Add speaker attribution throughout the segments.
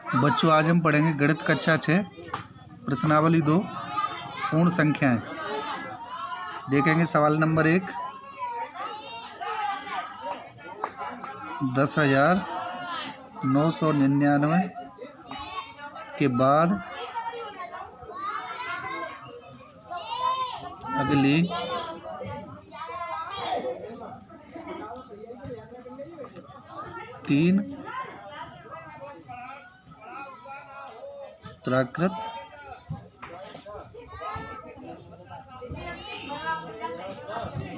Speaker 1: बच्चों आज हम पढ़ेंगे गणित कक्षा 6 प्रश्नावली 2 पूर्ण संख्याएं। देखेंगे सवाल नंबर 1, 10,999 के बाद अगली तीन प्राकृत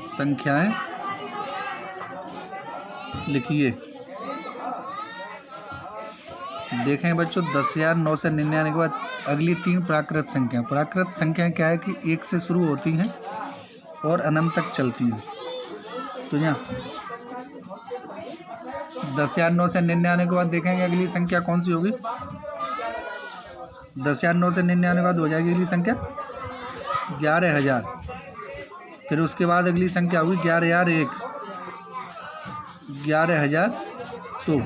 Speaker 1: संख्याएं लिखिए। देखें बच्चों 10,999 के बाद अगली तीन प्राकृत संख्याएं क्या है कि 1 से शुरू होती हैं और अनंत तक चलती हैं। तो यहाँ 10,999 के बाद देखेंगे अगली संख्या कौन सी होगी। 10,999 के बाद हो जाएगी अगली संख्या 11,000। फिर उसके बाद अगली संख्या होगी 11,001, 11,002।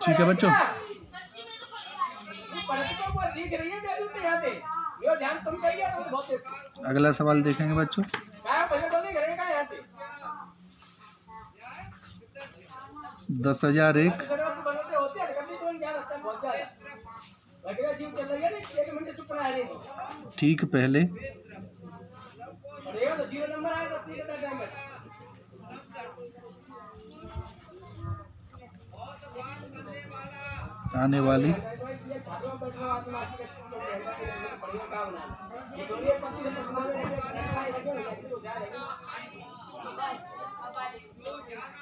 Speaker 1: ठीक है बच्चों। अगला सवाल देखेंगे बच्चों। 10,001 ठीक पहले आने वाली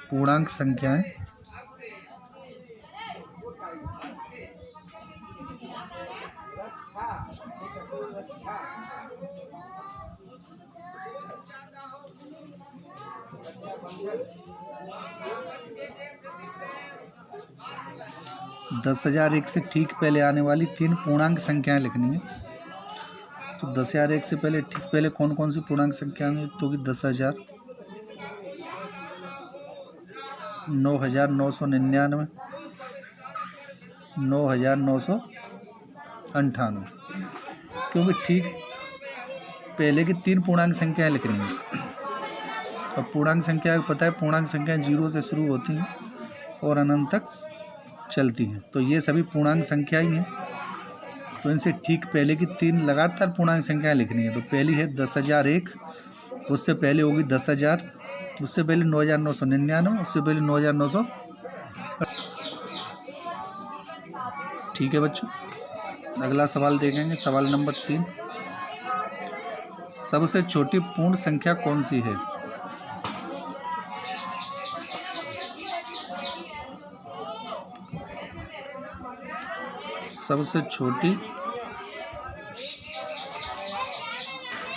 Speaker 1: पूर्णांक संख्याएं दस 10,001 से ठीक पहले आने वाली तीन पूर्णांक संख्याएं लिखनी है। तो 10,001 से पहले ठीक पहले कौन कौन सी पूर्णांक संख्याएं हैं? तो कि 10,000, 9,999, 9,998, क्योंकि ठीक पहले की तीन पूर्णांक संख्याएं लिख रही हैं। अब पूर्णांक संख्या पता है, पूर्णांक संख्याएं 0 से शुरू होती हैं और अनंत तक चलती हैं। तो ये सभी पूर्णांक संख्या ही हैं। तो इनसे ठीक पहले की तीन लगातार पूर्णांक संख्याएं लिखनी है। तो पहली है 10,001, उससे पहले होगी 10,000, उससे पहले 9,999, उससे पहले 9,900। ठीक है बच्चों। अगला सवाल देखेंगे, सवाल नंबर 3। सबसे छोटी पूर्ण संख्या कौन सी है? सबसे छोटी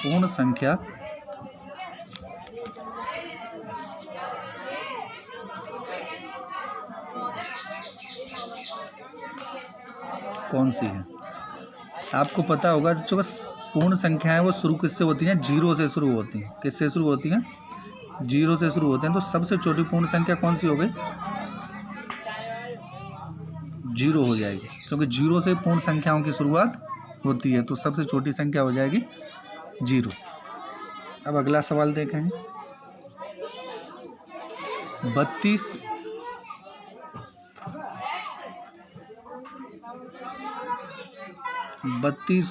Speaker 1: पूर्ण संख्या कौन सी है? आपको पता होगा जो बस पूर्ण संख्या है वो शुरू किससे होती हैं? 0 से शुरू होती हैं। किससे शुरू होती हैं? 0 से शुरू होते हैं। तो सबसे छोटी पूर्ण संख्या कौन सी हो गई? 0 हो जाएगी, क्योंकि 0 से पूर्ण संख्याओं की शुरुआत होती है। तो सबसे छोटी संख्या हो जाएगी 0। अब अगला सवाल देखेंगे। 32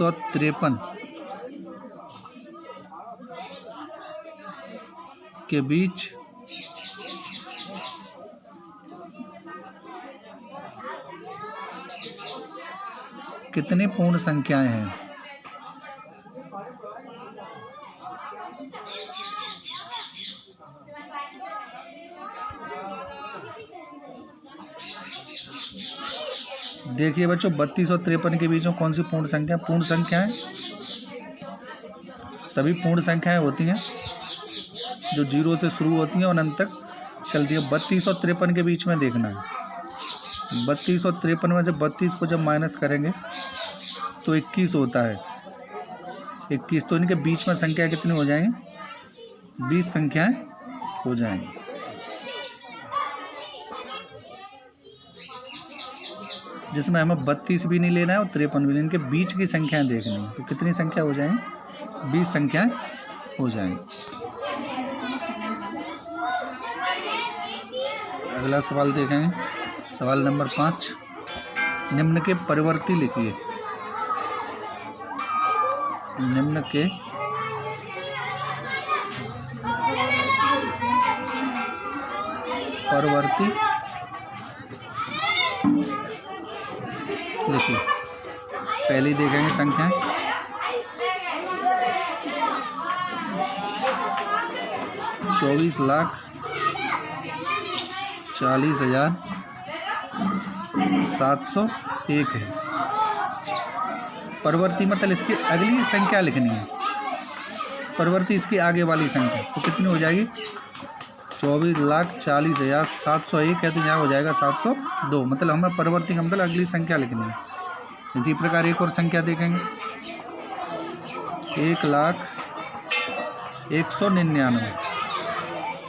Speaker 1: और 53 के बीच कितनी पूर्ण संख्याएं हैं? देखिए बच्चों 32 और 53 के बीच में कौन सी पूर्ण संख्या? पूर्ण संख्याएं सभी पूर्ण संख्याएं होती हैं जो 0 से शुरू होती हैं और अनंत तक चलती है। 32 और 53 के बीच में देखना है। 32 और 53 में से 32 को जब माइनस करेंगे तो 21 होता है। 21, तो इनके बीच में संख्या कितनी हो जाएंगी? 20 संख्याएं हो जाएंगी। जिसमें हमें 32 भी नहीं लेना है और 53 भी नहीं, इनके बीच की संख्याएं देखनी है। तो कितनी संख्या हो जाएंगी? 20 संख्याएं हो जाएंगी। अगला सवाल देखेंगे, सवाल नंबर 5। निम्न के परिवर्ती लिखिए। निम्न के परिवर्ती लिखिए। पहली देखेंगे संख्या 24,40,701 है। परिवर्ती मतलब इसकी अगली संख्या लिखनी है। परिवर्ती इसकी आगे वाली संख्या, तो कितनी हो जाएगी? 24,40,701 है, तो यहाँ हो जाएगा 702। मतलब हमें परिवर्ती का मतलब अगली संख्या लिखनी है। इसी प्रकार एक और संख्या देखेंगे, 1,01,199।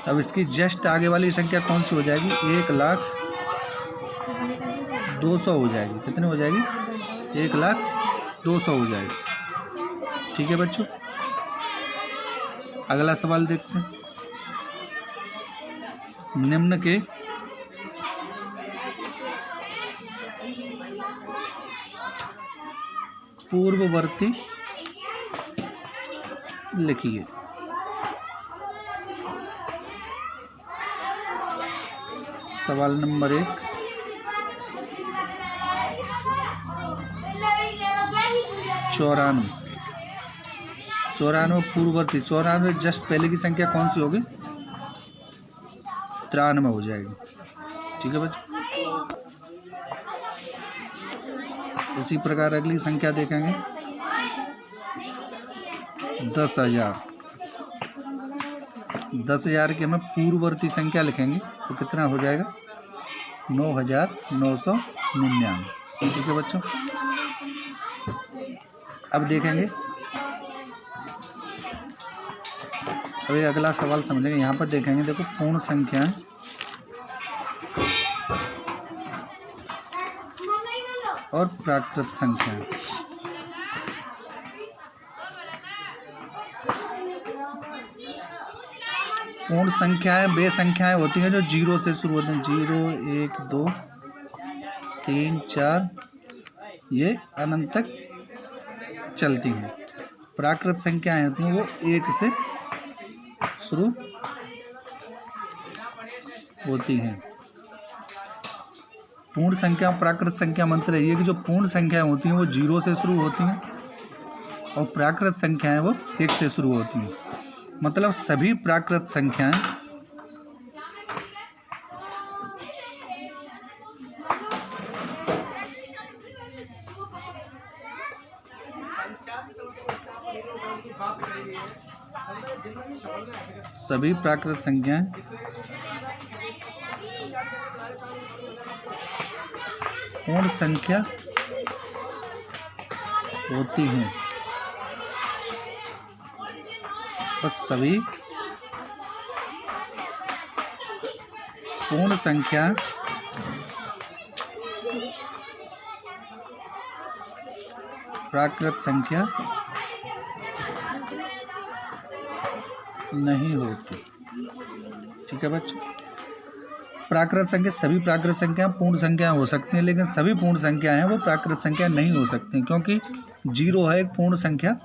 Speaker 1: अब इसकी जस्ट आगे वाली संख्या कौन सी हो जाएगी? 1,02,00,0 हो जाएगी। कितनी हो जाएगी? 1,02,00,0 हो जाएगी। ठीक है बच्चों, अगला सवाल देखते हैं। निम्न के पूर्ववर्ती लिखिए। सवाल नंबर 1। 94 पूर्ववर्ती। 94 जस्ट पहले की संख्या कौन सी होगी? 93 हो जाएगी। ठीक है बच्चों, इसी प्रकार अगली संख्या देखेंगे, 10,000। 10,000 की हमें पूर्ववर्ती संख्या लिखेंगे, तो कितना हो जाएगा? 9,999। ठीक है बच्चों, अब देखेंगे, अभी अगला सवाल समझेंगे। यहाँ पर देखेंगे, देखो पूर्ण संख्याएं और प्राकृत संख्याएं। पूर्ण संख्याएं वे संख्याएं होती हैं जो 0 से शुरू होती हैं। 0, 1, 2, 3, 4 ये अनंत तक चलती हैं। प्राकृत संख्याएं होती हैं वो 1 से शुरू होती हैं। पूर्ण संख्या और प्राकृत संख्या मंत्र ये कि जो पूर्ण संख्याएं होती हैं वो 0 से शुरू होती हैं और प्राकृत संख्याएं वो 1 से शुरू होती हैं। मतलब सभी प्राकृत संख्याएं प्राकृत संख्याएं पूर्ण संख्या होती हैं और सभी पूर्ण संख्या प्राकृत संख्या नहीं होती। ठीक है बच्चों, प्राकृत संख्या, सभी प्राकृत संख्या पूर्ण संख्या हो सकती हैं, लेकिन सभी पूर्ण संख्या हैं वो प्राकृत संख्या नहीं हो सकती, क्योंकि 0 है एक पूर्ण संख्या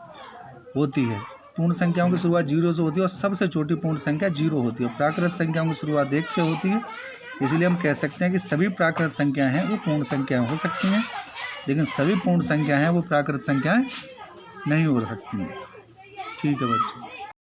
Speaker 1: होती है। पूर्ण संख्याओं की शुरुआत 0 से होती है और सबसे छोटी पूर्ण संख्या 0 होती है। प्राकृत संख्याओं की शुरुआत 1 से होती है। इसलिए हम कह सकते हैं कि सभी प्राकृत संख्याएं हैं वो पूर्ण संख्याएं हो सकती हैं, लेकिन सभी पूर्ण संख्या हैं वो प्राकृत संख्याएं नहीं हो सकती हैं। ठीक है बच्चों।